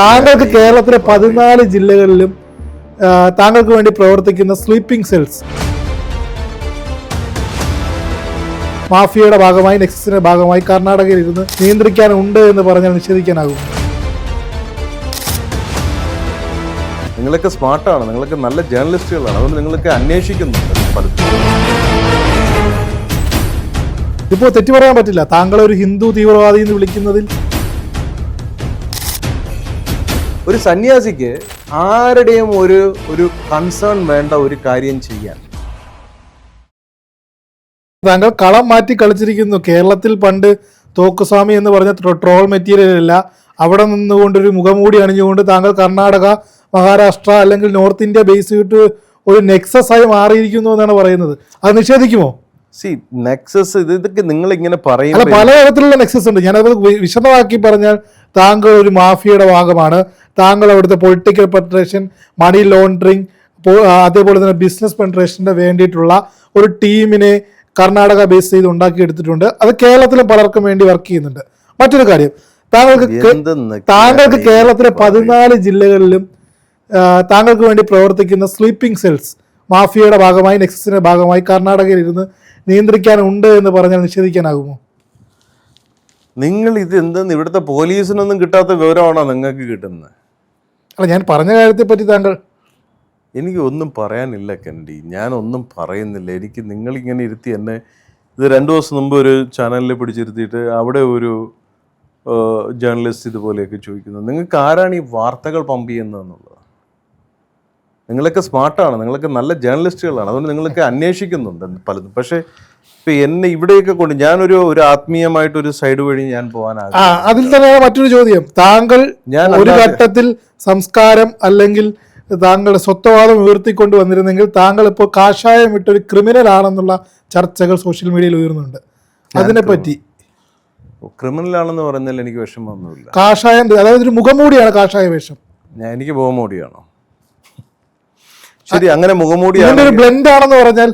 താങ്കൾക്ക് കേരളത്തിലെ 14 ജില്ലകളിലും താങ്കൾക്ക് വേണ്ടി പ്രവർത്തിക്കുന്ന സ്ലീപ്പിംഗ് സെൽസ് മാഫിയയുടെ ഭാഗമായി, നെക്സസിന്റെ ഭാഗമായി കർണാടകയിൽ ഇരുന്ന് നിയന്ത്രിക്കാനുണ്ട് എന്ന് പറഞ്ഞാൽ നിഷേധിക്കാനാകും. നിങ്ങളൊക്കെ സ്മാർട്ടാണ്, നിങ്ങളൊക്കെ നല്ല ജേർണലിസ്റ്റുകളാണ്, അതുകൊണ്ട് നിങ്ങളൊക്കെ അന്വേഷിക്കുന്നുണ്ട് പലതും. ഇപ്പോൾ തെറ്റു പറയാൻ പറ്റില്ല. താങ്കളെ ഒരു ഹിന്ദു തീവ്രവാദി എന്ന് വിളിക്കുന്നതിൽ ഒരു സന്യാസിക്ക് ആരുടെയും ഒരു കൺസേൺ വേണ്ട ഒരു കാര്യം ചെയ്യാൻ. താങ്കൾ കളം മാറ്റി കളിച്ചിരിക്കുന്നു. കേരളത്തിൽ പണ്ട് തോക്കുസ്വാമി എന്ന് പറഞ്ഞ ട്രോൾ മെറ്റീരിയൽ അല്ല, അവിടെ നിന്നുകൊണ്ടൊരു മുഖംമൂടി അണിഞ്ഞുകൊണ്ട് താങ്കൾ കർണാടക, മഹാരാഷ്ട്ര അല്ലെങ്കിൽ നോർത്ത് ഇന്ത്യ ബേസ് ചെയ്തിട്ട് ഒരു നെക്സസ് ആയി മാറിയിരിക്കുന്നു എന്നാണ് പറയുന്നത്. അത് നിഷേധിക്കുമോ? നെക്സസ് ഇതൊക്കെ നിങ്ങൾ ഇങ്ങനെ അല്ല, പലതരത്തിലുള്ള നെക്സസ് ഉണ്ട്. ഞാനത് വിശദമാക്കി പറഞ്ഞാൽ താങ്കൾ ഒരു മാഫിയയുടെ ഭാഗമാണ്. താങ്കൾ അവിടുത്തെ പൊളിറ്റിക്കൽ പെൻട്രേഷൻ, മണി ലോണ്ടറിങ്, അതേപോലെ തന്നെ ബിസിനസ് പെൻട്രേഷന്റെ വേണ്ടിയിട്ടുള്ള ഒരു ടീമിനെ കർണാടക ബേസ് ചെയ്ത് ഉണ്ടാക്കിയെടുത്തിട്ടുണ്ട്. അത് കേരളത്തിലും പലർക്കും വേണ്ടി വർക്ക് ചെയ്യുന്നുണ്ട്. മറ്റൊരു കാര്യം, താങ്കൾക്ക് കേരളത്തിലെ 14 ജില്ലകളിലും താങ്കൾക്ക് വേണ്ടി പ്രവർത്തിക്കുന്ന സ്ലീപ്പിംഗ് സെൽസ് മാഫിയയുടെ ഭാഗമായി, നെക്സസിന്റെ ഭാഗമായി കർണാടകയിൽ ഇരുന്ന് നിയന്ത്രിക്കാനുണ്ട് എന്ന് പറഞ്ഞാൽ നിഷേധിക്കാനാകുമോ? നിങ്ങൾ ഇത് എന്തെന്ന് ഇവിടുത്തെ പോലീസിനൊന്നും കിട്ടാത്ത വിവരമാണോ നിങ്ങൾക്ക് കിട്ടുന്നത്? അല്ല, ഞാൻ പറഞ്ഞ കാര്യത്തെ പറ്റി താങ്കൾ. എനിക്ക് ഒന്നും പറയാനില്ല കണ്ടി, ഞാനൊന്നും പറയുന്നില്ല. എനിക്ക് നിങ്ങളിങ്ങനെ ഇരുത്തി എന്നെ ഇത് 2 ദിവസം മുമ്പ് ഒരു ചാനലിൽ പിടിച്ചിരുത്തിയിട്ട് അവിടെ ഒരു ജേർണലിസ്റ്റ് ഇതുപോലെയൊക്കെ ചോദിക്കുന്നത്, നിങ്ങൾക്ക് ആരാണ് ഈ വാർത്തകൾ പമ്പ് ചെയ്യുന്നതെന്നുള്ളത്. നിങ്ങളൊക്കെ സ്മാർട്ടാണ്, നിങ്ങളൊക്കെ നല്ല ജേർണലിസ്റ്റുകളാണ്, അതുകൊണ്ട് നിങ്ങളൊക്കെ അന്വേഷിക്കുന്നുണ്ട് പലതും. പക്ഷേ ഇപ്പൊ എന്നെ ഇവിടെയൊക്കെ കൊണ്ട് ഞാനൊരു ആത്മീയമായിട്ടൊരു സൈഡ് വഴി ഞാൻ പോകാനാകും. അതിൽ തന്നെ മറ്റൊരു ചോദ്യം, താങ്കൾ ഒരു ഘട്ടത്തിൽ സംസ്കാരം അല്ലെങ്കിൽ താങ്കളുടെ സ്വത്വവാദം ഉയർത്തിക്കൊണ്ട് വന്നിരുന്നെങ്കിൽ താങ്കൾ ഇപ്പോൾ കാഷായം വിട്ടൊരു ക്രിമിനൽ ആണെന്നുള്ള ചർച്ചകൾ സോഷ്യൽ മീഡിയയിൽ ഉയർന്നുണ്ട്. അതിനെപ്പറ്റി ക്രിമിനൽ ആണെന്ന് പറഞ്ഞാൽ എനിക്ക് വിഷമമൊന്നുമില്ല. കാഷായം, അതായത് ഒരു മുഖംമൂടിയാണ് കാഷായ വേഷം. എനിക്ക് മുഖംമൂടിയാണോ? ശരി, അങ്ങനെ മുഖംമൂടി ഒരു ബ്ലെൻഡ് ആണെന്ന് പറഞ്ഞാൽ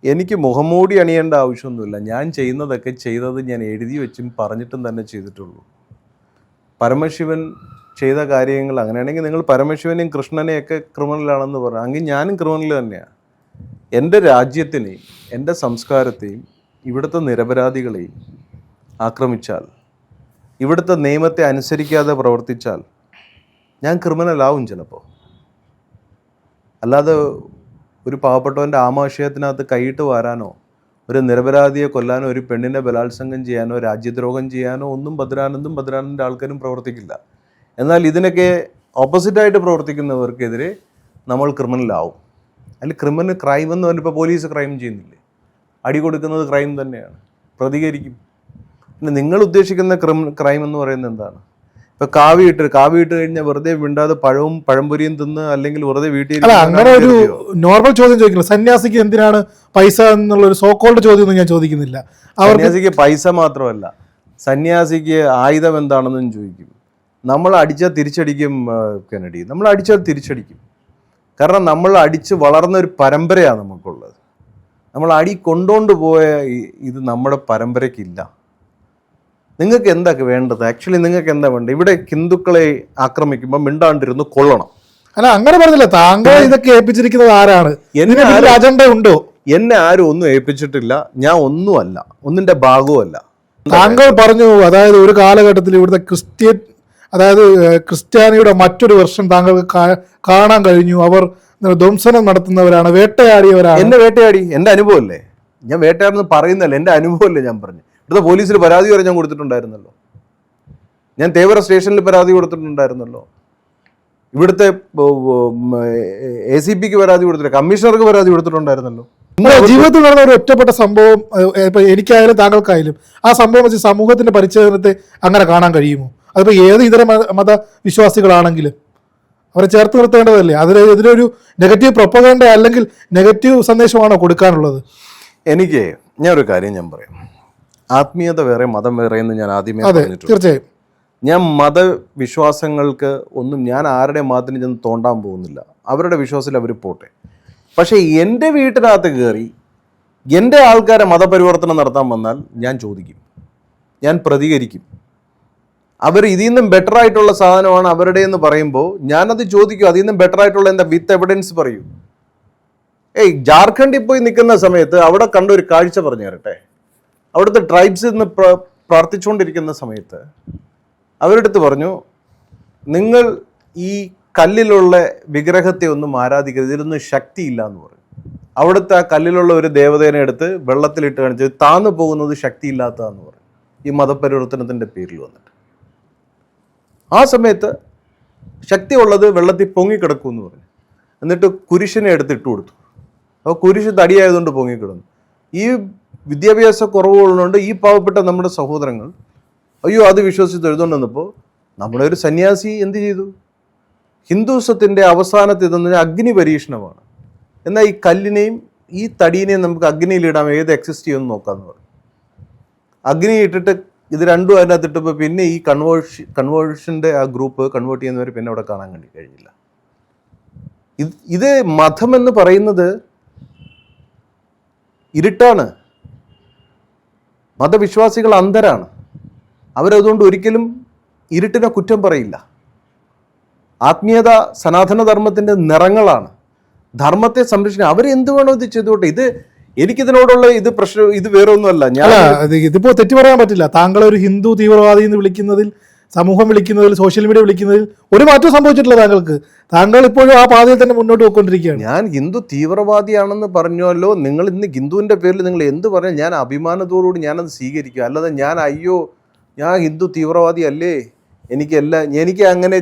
എനിക്ക് മുഖംമൂടി അണിയേണ്ട ആവശ്യമൊന്നുമില്ല. ഞാൻ ചെയ്യുന്നതൊക്കെ ചെയ്തത് ഞാൻ എഴുതി വെച്ചും പറഞ്ഞിട്ടും തന്നെ ചെയ്തിട്ടുള്ളൂ. പരമശിവൻ ചെയ്ത കാര്യങ്ങൾ അങ്ങനെയാണെങ്കിൽ നിങ്ങൾ പരമശിവനെയും കൃഷ്ണനെയൊക്കെ ക്രിമിനലാണെന്ന് പറഞ്ഞു, അങ്ങനെ ഞാനും ക്രിമിനൽ തന്നെയാണ്. എൻ്റെ രാജ്യത്തിനെയും എൻ്റെ സംസ്കാരത്തെയും ഇവിടുത്തെ നിരപരാധികളെയും ആക്രമിച്ചാൽ, ഇവിടുത്തെ നിയമത്തെ അനുസരിക്കാതെ പ്രവർത്തിച്ചാൽ ഞാൻ ക്രിമിനലാവും ചിലപ്പോൾ. അല്ലാതെ ഒരു പാവപ്പെട്ടവൻ്റെ ആമാശയത്തിനകത്ത് കൈയിട്ട് വാരാനോ, ഒരു നിരപരാധിയെ കൊല്ലാനോ, ഒരു പെണ്ണിനെ ബലാത്സംഗം ചെയ്യാനോ, രാജ്യദ്രോഹം ചെയ്യാനോ ഒന്നും ഭദ്രാനന്ദൻ്റെ ആൾക്കാരും പ്രവർത്തിക്കില്ല. എന്നാൽ ഇതിനൊക്കെ ഓപ്പോസിറ്റായിട്ട് പ്രവർത്തിക്കുന്നവർക്കെതിരെ നമ്മൾ ക്രിമിനലാവും. അതിൽ ക്രൈം എന്ന് പറഞ്ഞാൽ ഇപ്പോൾ പോലീസ് ക്രൈം ചെയ്യുന്നില്ലേ, അടി കൊടുക്കുന്നത് ക്രൈം തന്നെയാണ്, പ്രതികരിക്കും. പിന്നെ നിങ്ങൾ ഉദ്ദേശിക്കുന്ന ക്രൈം എന്ന് പറയുന്നത് എന്താണ്? ഇപ്പൊ കാവി ഇട്ട് കഴിഞ്ഞാൽ വെറുതെ വിണ്ടാതെ പഴംപൊരിയും തിന്ന് അല്ലെങ്കിൽ വെറുതെ വീട്ടിൽ. അങ്ങനെ ഒരു നോർമൽ ചോദ്യം ചോദിക്കില്ല. സന്യാസിക്ക് എന്തിനാണ് പൈസ എന്നുള്ള ഒരു സോക്കോൾഡ് ചോദ്യം ഒന്നും ഞാൻ ചോദിക്കുന്നില്ല. സന്യാസിക്ക് പൈസ മാത്രമല്ല, സന്യാസിക്ക് ആയുധം എന്താണെന്നും ചോദിക്കും. നമ്മൾ അടിച്ചാൽ തിരിച്ചടിക്കും കെന്നഡി, നമ്മൾ അടിച്ചാൽ തിരിച്ചടിക്കും. കാരണം നമ്മൾ അടിച്ച് വളർന്ന ഒരു പരമ്പരയാണ് നമുക്കുള്ളത്. നമ്മൾ അടി കൊണ്ടുകൊണ്ട് പോയ ഇത് നമ്മുടെ പരമ്പരയ്ക്കില്ല. നിങ്ങൾക്ക് എന്തൊക്കെ വേണ്ടത്? ആക്ച്വലി നിങ്ങൾക്ക് എന്താ വേണ്ടത്? ഇവിടെ ഹിന്ദുക്കളെ ആക്രമിക്കുമ്പോൾ മിണ്ടാണ്ടിരുന്ന് കൊള്ളണം. അല്ല, അങ്ങനെ പറഞ്ഞില്ല. താങ്കൾ ഇതൊക്കെ ഏൽപ്പിച്ചിരിക്കുന്നത് ആരാണ്? അജണ്ട ഉണ്ടോ? എന്നെ ആരും ഒന്നും ഏൽപ്പിച്ചിട്ടില്ല. ഞാൻ ഒന്നുമല്ല, ഒന്നിന്റെ ഭാഗവുമല്ല. താങ്കൾ പറഞ്ഞു, അതായത് ഒരു കാലഘട്ടത്തിൽ ഇവിടുത്തെ ക്രിസ്ത്യാനിയുടെ മറ്റൊരു വെർഷൻ താങ്കൾക്ക് കാണാൻ കഴിഞ്ഞു. അവർ ധ്വംസനം നടത്തുന്നവരാണ്, വേട്ടയാടിയവരാണ്. എന്നെ വേട്ടയാടി, എൻ്റെ അനുഭവമല്ലേ. ഞാൻ വേട്ടയാടെന്ന് പറയുന്നല്ലേ, എൻ്റെ അനുഭവമല്ലേ ഞാൻ പറഞ്ഞു. ഇവിടുത്തെ പോലീസിൽ പരാതി വരെ ഞാൻ കൊടുത്തിട്ടുണ്ടായിരുന്നല്ലോ. ഞാൻ തേവര സ്റ്റേഷനിൽ പരാതി കൊടുത്തിട്ടുണ്ടായിരുന്നല്ലോ. ഇവിടുത്തെ ACPക്ക് പരാതി കൊടുത്തില്ല, കമ്മീഷണർക്ക് പരാതി കൊടുത്തിട്ടുണ്ടായിരുന്നല്ലോ. ജീവിതത്തിൽ നടന്ന ഒരു ഒറ്റപ്പെട്ട സംഭവം എനിക്കായാലും താങ്കൾക്കായാലും ആ സംഭവം വെച്ച് സമൂഹത്തിന്റെ പരിച്ഛേദനത്തെ അങ്ങനെ കാണാൻ കഴിയുമോ? അതിപ്പോൾ ഏത് ഇതര മതവിശ്വാസികളാണെങ്കിലും അവരെ ചേർത്ത് നിർത്തേണ്ടതല്ലേ? അതിലൊരു നെഗറ്റീവ് പ്രൊപ്പഗണ്ട അല്ലെങ്കിൽ നെഗറ്റീവ് സന്ദേശമാണോ കൊടുക്കാനുള്ളത്? ഞാൻ ഒരു കാര്യം ഞാൻ പറയാം. ആത്മീയത വേറെ, മതം വേറെ എന്ന് ഞാൻ ആദ്യമേ പറഞ്ഞിട്ടുണ്ട്. തീർച്ചയായും ഞാൻ മതവിശ്വാസങ്ങൾക്ക് ഒന്നും ഞാൻ ആരുടെ മതത്തിന് ചെന്ന് തോണ്ടാൻ പോകുന്നില്ല. അവരുടെ വിശ്വാസത്തിൽ അവർ പോട്ടെ. പക്ഷേ എൻ്റെ വീട്ടിനകത്ത് കയറി എൻ്റെ ആൾക്കാരെ മതപരിവർത്തനം നടത്താൻ വന്നാൽ ഞാൻ ചോദിക്കും, ഞാൻ പ്രതികരിക്കും. അവർ ഇതിൽ നിന്നും ബെറ്റർ ആയിട്ടുള്ള സാധനമാണ് അവരുടെ എന്ന് പറയുമ്പോൾ ഞാനത് ചോദിക്കും, അതിൽ നിന്നും ബെറ്റർ ആയിട്ടുള്ള എന്താ വിത്ത് എവിഡൻസ് പറയൂ. ജാർഖണ്ഡിൽ പോയി നിൽക്കുന്ന സമയത്ത് അവിടെ കണ്ട ഒരു കാഴ്ച പറഞ്ഞു തരട്ടെ. അവിടുത്തെ ട്രൈബ്സ് ഇന്ന് പ്രാർത്ഥിച്ചുകൊണ്ടിരിക്കുന്ന സമയത്ത് അവരുടെ അടുത്ത് പറഞ്ഞു, നിങ്ങൾ ഈ കല്ലിലുള്ള വിഗ്രഹത്തെ ഒന്നും ആരാധിക്കരുത്, ഇതിലൊന്നും ശക്തിയില്ല എന്ന് പറഞ്ഞു. അവിടുത്തെ ആ കല്ലിലുള്ള ഒരു ദേവതേനെ എടുത്ത് വെള്ളത്തിലിട്ട് കാണിച്ച് താന്നു പോകുന്നത് ശക്തിയില്ലാത്തതെന്ന് പറഞ്ഞു, ഈ മതപരിവർത്തനത്തിൻ്റെ പേരിൽ വന്നിട്ട്. ആ സമയത്ത് ശക്തിയുള്ളത് വെള്ളത്തിൽ പൊങ്ങിക്കിടക്കുമെന്ന് പറഞ്ഞു. എന്നിട്ട് കുരിശിനെ എടുത്തിട്ട് കൊടുത്തു. അപ്പോൾ കുരിശ് തടിയായതുകൊണ്ട് പൊങ്ങിക്കിടന്നു. ഈ വിദ്യാഭ്യാസ കുറവുകളുണ്ട് ഈ പാവപ്പെട്ട നമ്മുടെ സഹോദരങ്ങൾ അയ്യോ അത് വിശ്വസിച്ച് എഴുതുകൊണ്ട് വന്നപ്പോൾ നമ്മുടെ ഒരു സന്യാസി എന്ത് ചെയ്തു? ഹിന്ദുസത്തിൻ്റെ അവസാനത്തെ ഇതെന്ന് അഗ്നി പരീക്ഷണമാണ്. എന്നാൽ ഈ കല്ലിനെയും ഈ തടീനെയും നമുക്ക് അഗ്നിയിലിടാം, ഏത് എക്സിസ്റ്റ് ചെയ്യുമെന്ന് നോക്കാമെന്ന് പറഞ്ഞു. അഗ്നി ഇട്ടിട്ട് ഇത് രണ്ടും അതിനകത്തിട്ടപ്പോൾ പിന്നെ ഈ കൺവേർഷൻ്റെ ആ ഗ്രൂപ്പ് കൺവേർട്ട് ചെയ്യുന്നവർ പിന്നെ അവിടെ കാണാൻ കഴിഞ്ഞില്ല. ഇത് മതം എന്ന് പറയുന്നത് ഇരുട്ടാണ്. മതവിശ്വാസികൾ അന്ധരാണ്. അവരതുകൊണ്ട് ഒരിക്കലും ഇരുട്ടിനെ കുറ്റം പറയില്ല. ആത്മീയത സനാതനധർമ്മത്തിൻ്റെ നിറങ്ങളാണ്. ധർമ്മത്തെ സംരക്ഷിക്കാൻ അവരെന്ത് വേണോ ഇത് ചെയ്തോട്ടെ. ഇത് എനിക്കിതിനോടുള്ള ഇത് പ്രശ്നം ഇത് വേറെ ഒന്നുമല്ല. ഇതിപ്പോ തെറ്റു പറയാൻ പറ്റില്ല. താങ്കൾ ഒരു ഹിന്ദു തീവ്രവാദി എന്ന് വിളിക്കുന്നതിൽ, സമൂഹം വിളിക്കുന്നതിൽ, സോഷ്യൽ മീഡിയ വിളിക്കുന്നതിൽ ഒരു മാറ്റവും സംഭവിച്ചിട്ടില്ല താങ്കൾക്ക്. താങ്കൾ ഇപ്പോഴും ആ പാതയിൽ തന്നെ മുന്നോട്ട് പോയിക്കൊണ്ടിരിക്കുകയാണ്. ഞാൻ ഹിന്ദു തീവ്രവാദിയാണെന്ന് പറഞ്ഞല്ലോ. നിങ്ങൾ ഇന്ന് ഹിന്ദുവിൻ്റെ പേരിൽ നിങ്ങൾ എന്ത് പറഞ്ഞാൽ ഞാൻ അഭിമാനത്തോടുകൂടി ഞാനത് സ്വീകരിക്കുക. അല്ലാതെ ഞാൻ അയ്യോ ഞാൻ ഹിന്ദു തീവ്രവാദി അല്ലേ, എനിക്ക് അങ്ങനെ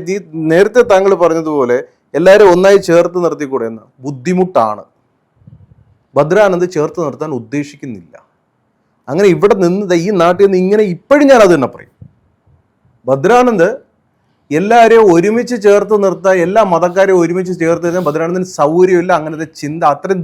നേരത്തെ താങ്കൾ പറഞ്ഞതുപോലെ എല്ലാവരും ഒന്നായി ചേർത്ത് നിർത്തിക്കൂടെ എന്ന് ബുദ്ധിമുട്ടാണ്. ഭദ്രാനന്ദ് ചേർത്ത് നിർത്താൻ ഉദ്ദേശിക്കുന്നില്ല. അങ്ങനെ ഇവിടെ നിന്ന് ഈ നാട്ടിൽ നിന്ന് ഇങ്ങനെ ഇപ്പോഴും ഞാൻ അത് തന്നെ പറയും. ഭദ്രാനന്ദ് എല്ലാവരെയും ഒരുമിച്ച് ചേർത്ത് നിർത്താൻ, എല്ലാ മതക്കാരെയും ഒരുമിച്ച് ചേർത്ത് നിർത്താൻ ഭദ്രാനന്ദിന് സൗകര്യമില്ല. അങ്ങനത്തെ ചിന്ത, അത്രയും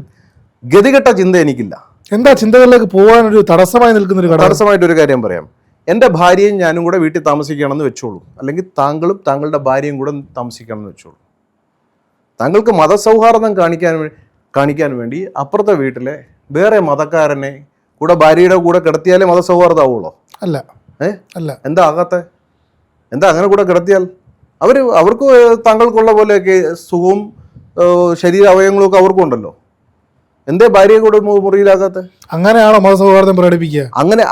ഗതികെട്ട ചിന്ത എനിക്കില്ല. എന്താ ചിന്തകളിലേക്ക് പോകാൻ ഒരു തടസ്സമായി നിൽക്കുന്ന തടസ്സമായിട്ടൊരു കാര്യം പറയാം. എൻ്റെ ഭാര്യയും ഞാനും കൂടെ വീട്ടിൽ താമസിക്കുകയാണെന്ന് വെച്ചോളൂ, അല്ലെങ്കിൽ താങ്കളും താങ്കളുടെ ഭാര്യയും കൂടെ താമസിക്കുകയാണെന്ന് വെച്ചോളൂ. താങ്കൾക്ക് മതസൗഹാർദ്ദം കാണിക്കാൻ വേണ്ടി അപ്പുറത്തെ വീട്ടിലെ വേറെ മതക്കാരനെ കൂടെ ഭാര്യയുടെ കൂടെ കിടത്തിയാലേ മതസൗഹാർദ്ദം ആവുള്ളൂ? അല്ല. അല്ല. എന്താ ആകാത്തെ? എന്താ അങ്ങനെ കൂടെ കിടത്തിയാൽ അവർക്ക് താങ്കൾക്കുള്ള പോലെയൊക്കെ സുഖവും ശരീര അവയവങ്ങളും ഒക്കെ അവർക്കും ഉണ്ടല്ലോ. എന്തേ ഭാര്യയെ കൂടെ മുറിയിലാകാത്ത? അങ്ങനെയാണോ മതസൗഹാർദ്ദം പ്രകടിപ്പിക്കുക?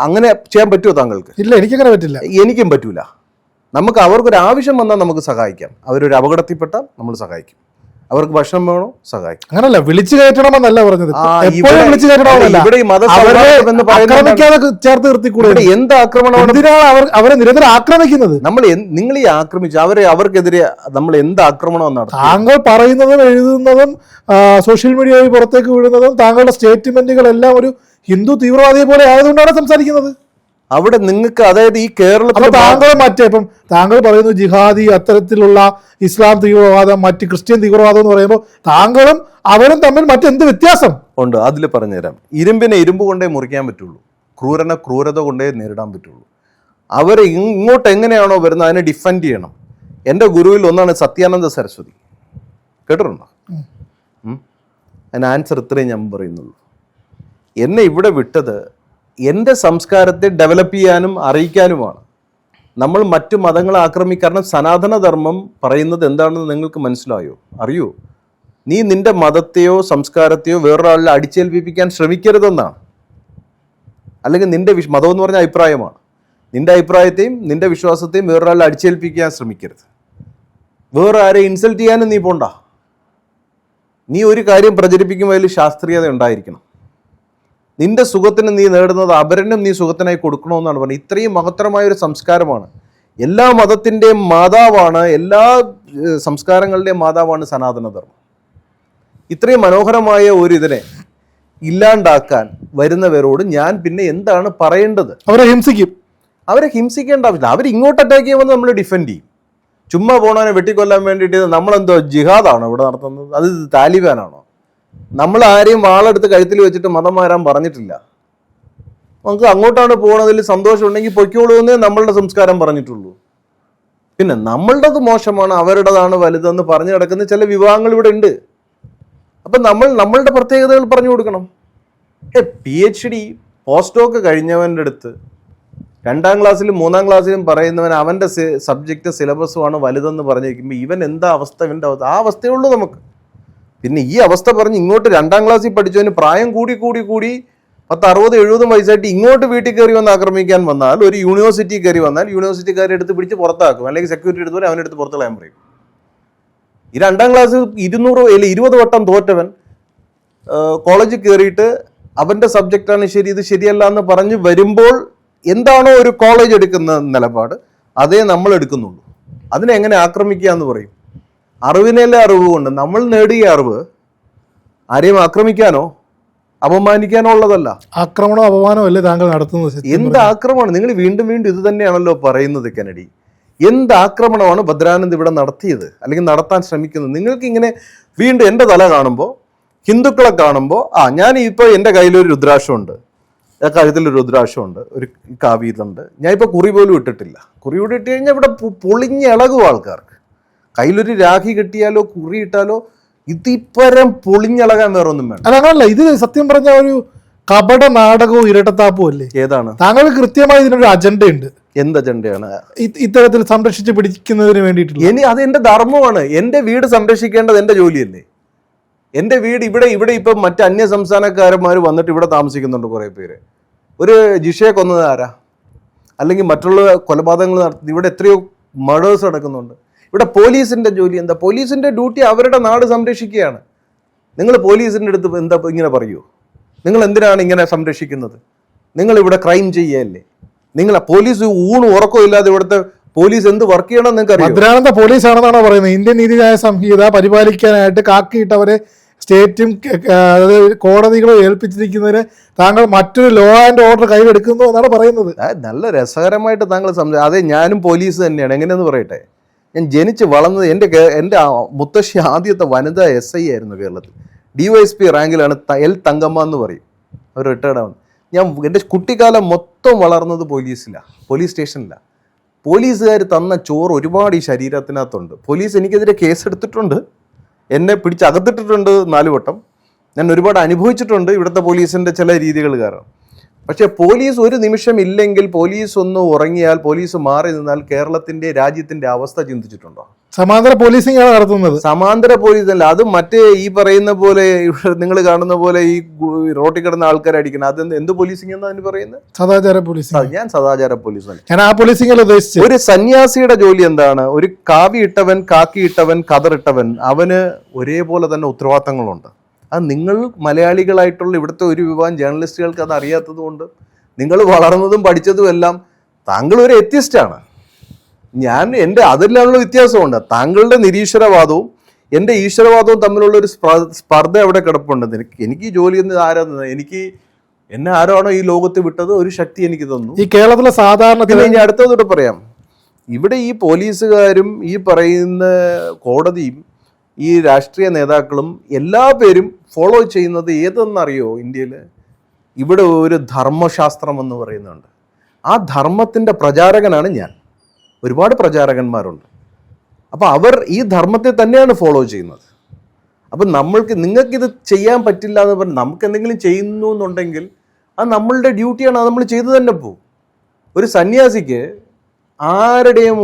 അങ്ങനെ ചെയ്യാൻ പറ്റുമോ താങ്കൾക്ക്? ഇല്ല, എനിക്കങ്ങനെ പറ്റില്ല. എനിക്കും പറ്റൂല. നമുക്ക് അവർക്കൊരു ആവശ്യം വന്നാൽ നമുക്ക് സഹായിക്കാം. അവരൊരു അപകടത്തിൽപ്പെട്ടാൽ നമ്മൾ സഹായിക്കും. അവർക്ക് ഭക്ഷണം വേണോ സഹായിക്കും. അങ്ങനല്ല, വിളിച്ചു കയറ്റണമെന്നല്ല പറഞ്ഞത്. ചേർത്ത് നിർത്തിക്കൂടെ? എന്ത് ആക്രമണമാണ്? അവരെ നിരന്തരം ആക്രമിക്കുന്നത്. നിങ്ങൾ ഈ ആക്രമിച്ചു അവർക്കെതിരെ നമ്മൾ എന്ത് ആക്രമണം നടത്തും? താങ്കൾ പറയുന്നതും എഴുതുന്നതും സോഷ്യൽ മീഡിയ വഴി പുറത്തേക്ക് വിടുന്നതും താങ്കളുടെ സ്റ്റേറ്റ്മെന്റുകളെല്ലാം ഒരു ഹിന്ദു തീവ്രവാദിയെ പോലെ ആയതുകൊണ്ടാണ് സംസാരിക്കുന്നത്. അവിടെ നിങ്ങൾക്ക്, അതായത് ഈ കേരളത്തിൽ താങ്കൾ പറയുന്നു ജിഹാദി, അത്തരത്തിലുള്ള ഇസ്ലാം തീവ്രവാദം, മറ്റ് ക്രിസ്ത്യൻ തീവ്രവാദം എന്ന് പറയുമ്പോൾ താങ്കളും അവരും തമ്മിൽ മറ്റെന്ത് വ്യത്യാസം ഉണ്ട്? അതിൽ പറഞ്ഞുതരാം. ഇരുമ്പിനെ ഇരുമ്പ് കൊണ്ടേ മുറിക്കാൻ പറ്റുള്ളൂ, ക്രൂരനെ ക്രൂരത കൊണ്ടേ നേരിടാൻ പറ്റുള്ളൂ. അവർ ഇങ്ങോട്ട് എങ്ങനെയാണോ വരുന്നത് അതിനെ ഡിഫെൻഡ് ചെയ്യണം. എൻ്റെ ഗുരുവിൽ ഒന്നാണ് സത്യാനന്ദ സരസ്വതി, കേട്ടിട്ടുണ്ടോ? അതിന് ആൻസർ ഇത്രയും ഞാൻ പറയുന്നുള്ളൂ. എന്നെ ഇവിടെ വിട്ടത് എൻ്റെ സംസ്കാരത്തെ ഡെവലപ്പ് ചെയ്യാനും അറിയിക്കാനുമാണ്. നമ്മൾ മറ്റു മതങ്ങളെ ആക്രമിക്കണം. സനാതനധർമ്മം പറയുന്നത് എന്താണെന്ന് നിങ്ങൾക്ക് മനസ്സിലായോ? അറിയൂ, നീ നിന്റെ മതത്തെയോ സംസ്കാരത്തെയോ വേറൊരാളിൽ അടിച്ചേൽപ്പിക്കാൻ ശ്രമിക്കരുതെന്നാണ്. അല്ലെങ്കിൽ നിന്റെ മതം എന്ന് പറഞ്ഞ അഭിപ്രായമാണ്. നിന്റെ അഭിപ്രായത്തെയും നിന്റെ വിശ്വാസത്തെയും വേറൊരാളിൽ അടിച്ചേൽപ്പിക്കാൻ ശ്രമിക്കരുത്. വേറെ ആരെ ഇൻസൾട്ട് ചെയ്യാനും നീ പോണ്ട. നീ ഒരു കാര്യം പ്രചരിപ്പിക്കുമ്പോൾ അതിൽ ശാസ്ത്രീയത ഉണ്ടായിരിക്കണം. നിന്റെ സുഖത്തിന് നീ നേടുന്നത് അപരനും നീ സുഖത്തിനായി കൊടുക്കണമെന്നാണ് പറഞ്ഞത്. ഇത്രയും മഹത്തരമായൊരു സംസ്കാരമാണ്. എല്ലാ മതത്തിൻ്റെയും മാതാവാണ്, എല്ലാ സംസ്കാരങ്ങളുടെയും മാതാവാണ് സനാതനധർമ്മം. ഇത്രയും മനോഹരമായ ഒരു ഇതിനെ ഇല്ലാണ്ടാക്കാൻ വരുന്നവരോട് ഞാൻ പിന്നെ എന്താണ് പറയേണ്ടത്? അവരെ ഹിംസിക്കേണ്ട ആവശ്യമില്ല. അവരിങ്ങോട്ട് അറ്റാക്ക് ചെയ്യുമ്പോൾ നമ്മൾ ഡിഫെൻഡ് ചെയ്യും. ചുമ്മാ പോണവനെ വെട്ടിക്കൊല്ലാൻ വേണ്ടിയിട്ട് നമ്മളെന്തോ ജിഹാദാണോ ഇവിടെ നടത്തുന്നത്? അത് താലിബാനാണോ? നമ്മൾ ആരെയും വാളെടുത്ത് കഴുത്തിൽ വെച്ചിട്ട് മതം മാറാൻ പറഞ്ഞിട്ടില്ല. നമുക്ക് അങ്ങോട്ടാണ് പോകുന്നതിൽ സന്തോഷമുണ്ടെങ്കിൽ പൊയ്ക്കോളൂ എന്നേ നമ്മളുടെ സംസ്കാരം പറഞ്ഞിട്ടുള്ളൂ. പിന്നെ നമ്മളുടേത് മോശമാണ്, അവരുടേതാണ് വലുതെന്ന് പറഞ്ഞു കിടക്കുന്ന ചില വിഭാഗങ്ങൾ ഇവിടെ ഉണ്ട്. അപ്പം നമ്മളുടെ പ്രത്യേകതകൾ പറഞ്ഞു കൊടുക്കണം. PhD പോസ്റ്റ് ഡോക്ക് കഴിഞ്ഞവൻ്റെ അടുത്ത് 2ാം ക്ലാസ്സിലും 3ാം ക്ലാസ്സിലും പറയുന്നവൻ അവൻ്റെ സബ്ജക്റ്റ് സിലബസുമാണ് വലുതെന്ന് പറഞ്ഞിരിക്കുമ്പോൾ ഇവൻ എന്താ അവസ്ഥ, ഇവൻ്റെ അവസ്ഥ ആ അവസ്ഥയേ ഉള്ളൂ നമുക്ക്. പിന്നെ ഈ അവസ്ഥ പറഞ്ഞ് ഇങ്ങോട്ട് 2ാം ക്ലാസ്സിൽ പഠിച്ചവന് പ്രായം കൂടി 60-70 വയസ്സായിട്ട് ഇങ്ങോട്ട് വീട്ടിൽ കയറി വന്ന് ആക്രമിക്കാൻ വന്നാൽ, ഒരു യൂണിവേഴ്സിറ്റി കയറി വന്നാൽ യൂണിവേഴ്സിറ്റിക്കാരെ എടുത്ത് പിടിച്ച് പുറത്താക്കും, അല്ലെങ്കിൽ സെക്യൂരിറ്റി എടുത്ത് അവനെടുത്ത് പുറത്ത് കളയാൻ പറയും. ഈ 2ാം ക്ലാസ് 20 വട്ടം തോറ്റവൻ കോളേജിൽ കയറിയിട്ട് അവൻ്റെ സബ്ജക്റ്റാണ് ശരി, ഇത് ശരിയല്ല എന്ന് പറഞ്ഞ് വരുമ്പോൾ എന്താണോ ഒരു കോളേജ് എടുക്കുന്ന നിലപാട് അതേ നമ്മൾ എടുക്കുന്നുള്ളൂ. അതിനെങ്ങനെ ആക്രമിക്കുക എന്ന് പറയും? അറിവിനല്ലേ അറിവ് കൊണ്ട്. നമ്മൾ നേടിയ അറിവ് ആരെയും ആക്രമിക്കാനോ അപമാനിക്കാനോ ഉള്ളതല്ല. ആക്രമണോ അപമാനമോ അല്ലേ താങ്കൾ നടത്തുന്നത്? എന്ത് ആക്രമണം? നിങ്ങൾ വീണ്ടും ഇത് തന്നെയാണല്ലോ പറയുന്നത് കെനഡി. എന്ത് ആക്രമണമാണ് ഭദ്രാനന്ദ് ഇവിടെ നടത്തിയത് അല്ലെങ്കിൽ നടത്താൻ ശ്രമിക്കുന്നത്? നിങ്ങൾക്ക് ഇങ്ങനെ വീണ്ടും എൻ്റെ തല കാണുമ്പോൾ, ഹിന്ദുക്കളെ കാണുമ്പോൾ, ഞാൻ ഇപ്പോൾ എൻ്റെ കയ്യിലൊരു രുദ്രാക്ഷമുണ്ട്, കഴുത്തിലൊരു രുദ്രാക്ഷമുണ്ട്, ഒരു കാവ്യതുണ്ട്, ഞാൻ ഇപ്പോൾ കുറി പോലും ഇട്ടിട്ടില്ല. കുറി കൂടി ഇട്ട് കഴിഞ്ഞാൽ ഇവിടെ പൊളിഞ്ഞിളകും ആൾക്കാർക്ക്. കയ്യിലൊരു രാഖി കെട്ടിയാലോ കുറി ഇട്ടാലോ ഇതിപ്പരം പൊളിഞ്ഞളകാൻ വേറെ ഒന്നും വേണം. അങ്ങനല്ല, ഇത് സത്യം പറഞ്ഞ ഒരു കപട നാടകവും ഇരട്ടത്താപ്പും അല്ലേ? ഏതാണ്? താങ്കൾ കൃത്യമായി ഇതിനൊരു അജണ്ടയുണ്ട്. എന്ത് അജണ്ടയാണ്? ഇത്തരത്തിൽ സംരക്ഷിച്ച് പിടിക്കുന്നതിന് വേണ്ടിയിട്ട്. അത് എന്റെ ധർമ്മമാണ്. എന്റെ വീട് സംരക്ഷിക്കേണ്ടത് എന്റെ ജോലിയല്ലേ? എന്റെ വീട് ഇവിടെ ഇപ്പം മറ്റ് അന്യ സംസ്ഥാനക്കാരന്മാർ വന്നിട്ട് ഇവിടെ താമസിക്കുന്നുണ്ട് കുറേ പേര്. ഒരു ജിഷയെ കൊന്നത് ആരാ? അല്ലെങ്കിൽ മറ്റുള്ള കൊലപാതകങ്ങൾ നടത്തി ഇവിടെ എത്രയോ മർഡേഴ്സ് നടക്കുന്നുണ്ട്. ഇവിടെ പോലീസിന്റെ ജോലി എന്താ? പോലീസിന്റെ ഡ്യൂട്ടി അവരുടെ നാട് സംരക്ഷിക്കുകയാണ്. നിങ്ങൾ പോലീസിന്റെ അടുത്ത് എന്താ ഇങ്ങനെ പറയൂ? നിങ്ങൾ എന്തിനാണ് ഇങ്ങനെ സംരക്ഷിക്കുന്നത്? നിങ്ങൾ ഇവിടെ ക്രൈം ചെയ്യല്ലേ? നിങ്ങൾ പോലീസ് ഉറക്കവും ഇല്ലാതെ ഇവിടുത്തെ പോലീസ് എന്ത് വർക്ക് ചെയ്യണം നിങ്ങൾക്ക് അറിയാം? ഭദ്രാനന്ദ പോലീസ് ആണെന്നാണോ പറയുന്നത്? ഇന്ത്യൻ നീതിന്യായ സംഹിത പരിപാലിക്കാനായിട്ട് കാക്കിയിട്ടവരെ സ്റ്റേറ്റും കോടതികളും ഏൽപ്പിച്ചിരിക്കുന്നതിന് താങ്കൾ മറ്റൊരു ലോ ആൻഡ് ഓർഡർ കയ്യിലെടുക്കുന്നു എന്നാണ് പറയുന്നത്. നല്ല രസകരമായിട്ട് താങ്കൾ അതെ, ഞാനും പോലീസ് തന്നെയാണ്. എങ്ങനെയെന്ന് പറയട്ടെ, ഞാൻ ജനിച്ച് വളർന്നത് എൻ്റെ മുത്തശ്ശി ആദ്യത്തെ വനിതാ SI ആയിരുന്നു കേരളത്തിൽ. DYSP റാങ്കിലാണ്. എൽ തങ്കമ്മ എന്ന് പറയും. അവർ റിട്ടയർഡാണ്. ഞാൻ എൻ്റെ കുട്ടിക്കാലം മൊത്തം വളർന്നത് പോലീസ് സ്റ്റേഷനിലാണ്. പോലീസുകാർ തന്ന ചോറ് ഒരുപാട് ഈ ശരീരത്തിനകത്തുണ്ട്. പോലീസ് എനിക്കെതിരെ കേസെടുത്തിട്ടുണ്ട്, എന്നെ പിടിച്ചകത്തിട്ടിട്ടുണ്ട് 4 വട്ടം. ഞാൻ ഒരുപാട് അനുഭവിച്ചിട്ടുണ്ട് ഇവിടുത്തെ പോലീസിൻ്റെ ചില രീതികൾ കാരണം. പക്ഷേ പോലീസ് ഒരു നിമിഷം ഇല്ലെങ്കിൽ, പോലീസ് ഒന്ന് ഉറങ്ങിയാൽ, പോലീസ് മാറി നിന്നാൽ കേരളത്തിൻ്റെ രാജ്യത്തിൻ്റെ അവസ്ഥ ചിന്തിച്ചിട്ടുണ്ടോ? സമാന്തര പോലീസിംഗ് ആണ് നടത്തുന്നത്. സമാന്തര പോലീസ് അല്ല, അത് മറ്റേ ഈ പറയുന്ന പോലെ നിങ്ങൾ കാണുന്ന പോലെ ഈ റോട്ടിൽ കിടന്ന ആൾക്കാരെ അടിക്കണം. അത് എന്ത് പോലീസിംഗ് എന്നാ അതിന് പറയുന്നത്? സദാചാര പോലീസിംഗ്. ഞാൻ സദാചാര പോലീസ്. ഞാൻ ആ പോലീസിംഗ് ഉദ്ദേശിച്ചു. ഒരു സന്യാസിയുടെ ജോലി എന്താണ്? ഒരു കാവി ഇട്ടവൻ, കാക്കി ഇട്ടവൻ, കതറിട്ടവൻ, അവന് ഒരേപോലെ തന്നെ ഉത്തരവാദിത്തങ്ങളുണ്ട്. അത് നിങ്ങൾ മലയാളികളായിട്ടുള്ള ഇവിടുത്തെ ഒരു വിഭാഗം ജേർണലിസ്റ്റുകൾക്ക് അത് അറിയാത്തത് കൊണ്ട്, നിങ്ങൾ വളർന്നതും പഠിച്ചതും എല്ലാം, താങ്കൾ ഒരു എത്തിസ്റ്റാണ്. എൻ്റെ അതിലുള്ള വ്യത്യാസമുണ്ട്. താങ്കളുടെ നിരീശ്വരവാദവും എൻ്റെ ഈശ്വരവാദവും തമ്മിലുള്ള ഒരു സ്പർദ്ധ അവിടെ കിടപ്പുണ്ട്. എനിക്ക് ഈ ജോലി എന്നെ ആരാണോ ഈ ലോകത്ത് വിട്ടത് ഒരു ശക്തി എനിക്ക് തന്നു. ഈ കേരളത്തിലെ സാധാരണ ഞാൻ അടുത്തതോടെ പറയാം, ഇവിടെ ഈ പോലീസുകാരും ഈ പറയുന്ന കോടതിയും ഈ രാഷ്ട്രീയ നേതാക്കളും എല്ലാ പേരും ഫോളോ ചെയ്യുന്നത് ഏതെന്നറിയോ? ഇന്ത്യയിൽ ഇവിടെ ഒരു ധർമ്മശാസ്ത്രം എന്ന് പറയുന്നുണ്ട്. ആ ധർമ്മത്തിൻ്റെ പ്രചാരകനാണ് ഞാൻ. ഒരുപാട് പ്രചാരകന്മാരുണ്ട്. അപ്പോൾ അവർ ഈ ധർമ്മത്തെ തന്നെയാണ് ഫോളോ ചെയ്യുന്നത്. അപ്പം നിങ്ങൾക്കിത് ചെയ്യാൻ പറ്റില്ല എന്ന് പറഞ്ഞ് നമുക്ക് എന്തെങ്കിലും ചെയ്യുന്നു എന്നുണ്ടെങ്കിൽ അത് നമ്മളുടെ ഡ്യൂട്ടിയാണ്. അത് നമ്മൾ ചെയ്തു തന്നെ പോകും. ഒരു സന്യാസിക്ക് ആരുടെയും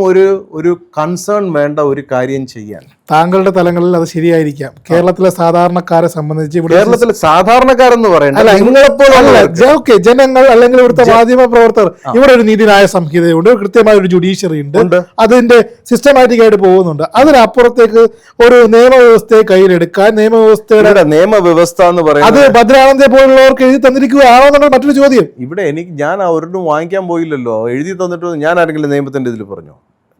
ഒരു കൺസേൺ വേണ്ട ഒരു കാര്യം ചെയ്യാൻ. താങ്കളുടെ തലങ്ങളിൽ അത് ശരിയായിരിക്കാം. കേരളത്തിലെ സാധാരണക്കാരെ സംബന്ധിച്ച് കേരളത്തിലെ സാധാരണക്കാരെന്ന് പറയുന്നത് ജനങ്ങൾ അല്ലെങ്കിൽ ഇവിടുത്തെ മാധ്യമ പ്രവർത്തകർ, ഇവിടെ ഒരു നീതിന്യായ സംഹിതയുണ്ട്, കൃത്യമായ ഒരു ജുഡീഷ്യറി ഉണ്ട്, അതിന്റെ സിസ്റ്റമാറ്റിക് ആയിട്ട് പോകുന്നുണ്ട്. അതിനപ്പുറത്തേക്ക് ഒരു നിയമവ്യവസ്ഥയെ കയ്യിലെടുക്കാൻ നിയമവ്യവസ്ഥ എന്ന് പറയുന്നത് അത് ഭദ്രാനന്ദെ പോലുള്ളവർക്ക് എഴുതി തന്നിരിക്കുകയാണോ എന്നുള്ള മറ്റൊരു ചോദ്യം. ഇവിടെ ഞാൻ ഒരിടത്തും വാങ്ങിക്കാൻ പോയില്ലല്ലോ. എഴുതി തന്നിട്ട് ഞാൻ ആരെങ്കിലും നിയമത്തിന്റെ ഇതിൽ പറഞ്ഞു?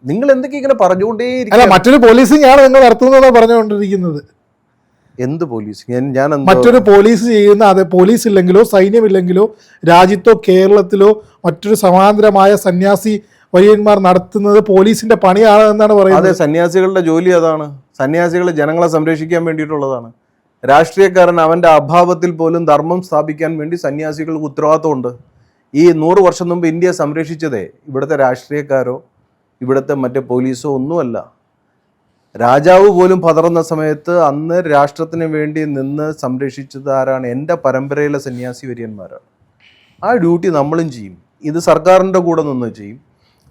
നിങ്ങൾ എന്തൊക്കെ ഇങ്ങനെ പറഞ്ഞുകൊണ്ടേയിരിക്കും. മറ്റൊരു പോലീസിംഗ് ആണ് നിങ്ങൾ നടത്തുന്നതെന്ന് പറഞ്ഞുകൊണ്ടിരിക്കുന്നത്. എന്ത് പോലീസിംഗ്? ഞാൻ മറ്റൊരു പോലീസ് ചെയ്യുന്ന, അത് പോലീസ് ഇല്ലെങ്കിലോ സൈന്യമില്ലെങ്കിലോ രാജ്യത്തോ കേരളത്തിലോ മറ്റൊരു സമാന്തരമായ സന്യാസി വര്യന്മാർ നടത്തുന്നത് പോലീസിന്റെ പണിയാണ് എന്നാണ് പറയുന്നത്. അതെ, സന്യാസികളുടെ ജോലി അതാണ്. സന്യാസികൾ ജനങ്ങളെ സംരക്ഷിക്കാൻ വേണ്ടിയിട്ടുള്ളതാണ്. രാഷ്ട്രീയക്കാരൻ അവന്റെ അഭാവത്തിൽ പോലും ധർമ്മം സ്ഥാപിക്കാൻ വേണ്ടി സന്യാസികൾക്ക് ഉത്തരവാദിത്തമുണ്ട്. ഈ 100 വർഷം മുമ്പ് ഇന്ത്യ സംരക്ഷിച്ചതേ ഇവിടുത്തെ രാഷ്ട്രീയക്കാരോ ഇവിടുത്തെ മറ്റേ പോലീസോ ഒന്നുമല്ല. രാജാവ് പോലും പതറുന്ന സമയത്ത് അന്ന് രാഷ്ട്രത്തിന് വേണ്ടി നിന്ന് സംരക്ഷിച്ചത് ആരാണ്? എൻ്റെ പരമ്പരയിലെ സന്യാസി വര്യന്മാരാണ്. ആ ഡ്യൂട്ടി നമ്മളും ചെയ്യും. ഇത് സർക്കാരിൻ്റെ കൂടെ നിന്ന് ചെയ്യും.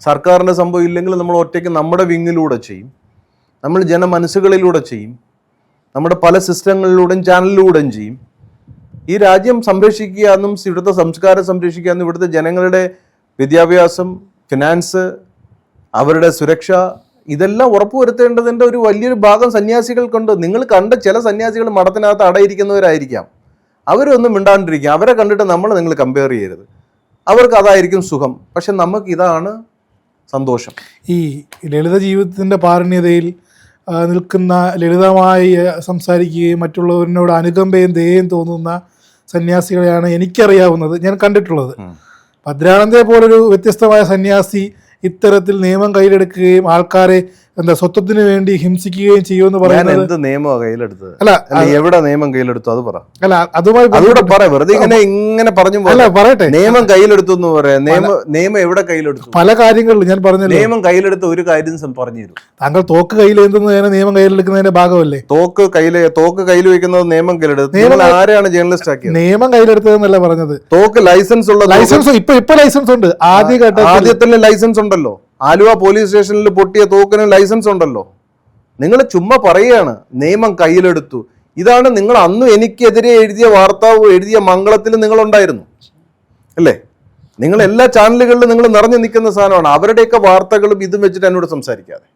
സർക്കാരിൻ്റെ സംഭവം ഇല്ലെങ്കിൽ നമ്മൾ ഒറ്റയ്ക്ക് നമ്മുടെ വിങ്ങിലൂടെ ചെയ്യും, നമ്മൾ ജനമനസ്സുകളിലൂടെ ചെയ്യും, നമ്മുടെ പല സിസ്റ്റങ്ങളിലൂടെയും ചാനലിലൂടെയും ചെയ്യും. ഈ രാജ്യം സംരക്ഷിക്കുക എന്നും ഇവിടുത്തെ സംസ്കാരം സംരക്ഷിക്കുക എന്നും ഇവിടുത്തെ ജനങ്ങളുടെ വിദ്യാഭ്യാസം, ഫിനാൻസ്, അവരുടെ സുരക്ഷ, ഇതെല്ലാം ഉറപ്പുവരുത്തേണ്ടതിൻ്റെ ഒരു വലിയൊരു ഭാഗം സന്യാസികൾക്കുണ്ട്. നിങ്ങൾ കണ്ട ചില സന്യാസികൾ മഠത്തിനകത്ത് അടയിരിക്കുന്നവരായിരിക്കാം, അവരൊന്നും മിണ്ടാണ്ടിരിക്കുക. അവരെ കണ്ടിട്ട് നിങ്ങൾ കമ്പയർ ചെയ്യരുത്. അവർക്ക് അതായിരിക്കും സുഖം, പക്ഷെ നമുക്ക് ഇതാണ് സന്തോഷം. ഈ ലളിത ജീവിതത്തിൻ്റെ പാരണ്യതയിൽ നിൽക്കുന്ന, ലളിതമായി സംസാരിക്കുകയും മറ്റുള്ളവരിനോട് അനുകമ്പയും ദയയും തോന്നുന്ന സന്യാസികളെയാണ് എനിക്കറിയാവുന്നത്, ഞാൻ കണ്ടിട്ടുള്ളത്. ഭദ്രാനന്ദയെ പോലൊരു വ്യത്യസ്തമായ സന്യാസി ഇത്തരത്തിൽ നിയമം കയ്യിലെടുക്കുകയും ആൾക്കാരെ സ്വത്വത്തിന് വേണ്ടി ഹിംസിക്കുകയും ചെയ്യുമെന്ന് പറയുന്നത് എന്ത് നിയമമാണ് കയ്യിലെടുത്തത്? അല്ല, എവിടെ നിയമം കയ്യിലെടുത്തു അത് പറ. അല്ല, അതുമായി പറ, വെറുതെ ഇങ്ങനെ പറഞ്ഞു. അല്ല, പറയട്ടെ, നിയമം കയ്യിലെടുത്തു എന്ന് പറയാം. നിയമം എവിടെ കയ്യിലെടുത്തു? പല കാര്യങ്ങളിലും ഞാൻ പറഞ്ഞല്ലോ. നിയമം കയ്യിലെടുത്ത ഒരു കാര്യം പറഞ്ഞു തരും. താങ്കൾ തോക്ക് കയ്യിലെഴുതുന്നതിന് നിയമം കയ്യിലെടുക്കുന്നതിന്റെ ഭാഗമല്ലേ? തോക്ക് കയ്യിൽ വെക്കുന്നത് നിയമം കയ്യിലെടുത്ത്. നിങ്ങൾ ആരെയാണ് ജേർണലിസ്റ്റ് ആക്കിയത്? നിയമം കയ്യിലെടുത്തതെന്നല്ല പറഞ്ഞത്. തോക്ക് ലൈസൻസ് ഉള്ള ലൈസൻസ് ഇപ്പൊ ലൈസൻസ് ഉണ്ട്. ആദ്യത്തിന് ലൈസൻസ് ഉണ്ടല്ലോ. ആലുവ പോലീസ് സ്റ്റേഷനിൽ പൊട്ടിയ തോക്കിന് ലൈസൻസ് ഉണ്ടല്ലോ. നിങ്ങൾ ചുമ്മാ പറയുകയാണ് നിയമം കയ്യിലെടുത്തു. ഇതാണ് നിങ്ങൾ അന്ന് എനിക്കെതിരെ എഴുതിയ വാർത്ത, എഴുതിയ മംഗളത്തിൽ നിങ്ങളുണ്ടായിരുന്നു അല്ലേ? നിങ്ങൾ എല്ലാ ചാനലുകളിലും നിങ്ങൾ നിറഞ്ഞു നിൽക്കുന്ന സാധനമാണ്. അവരുടെയൊക്കെ വാർത്തകളും ഇതും വെച്ചിട്ട് എന്നോട് സംസാരിക്കാതെ.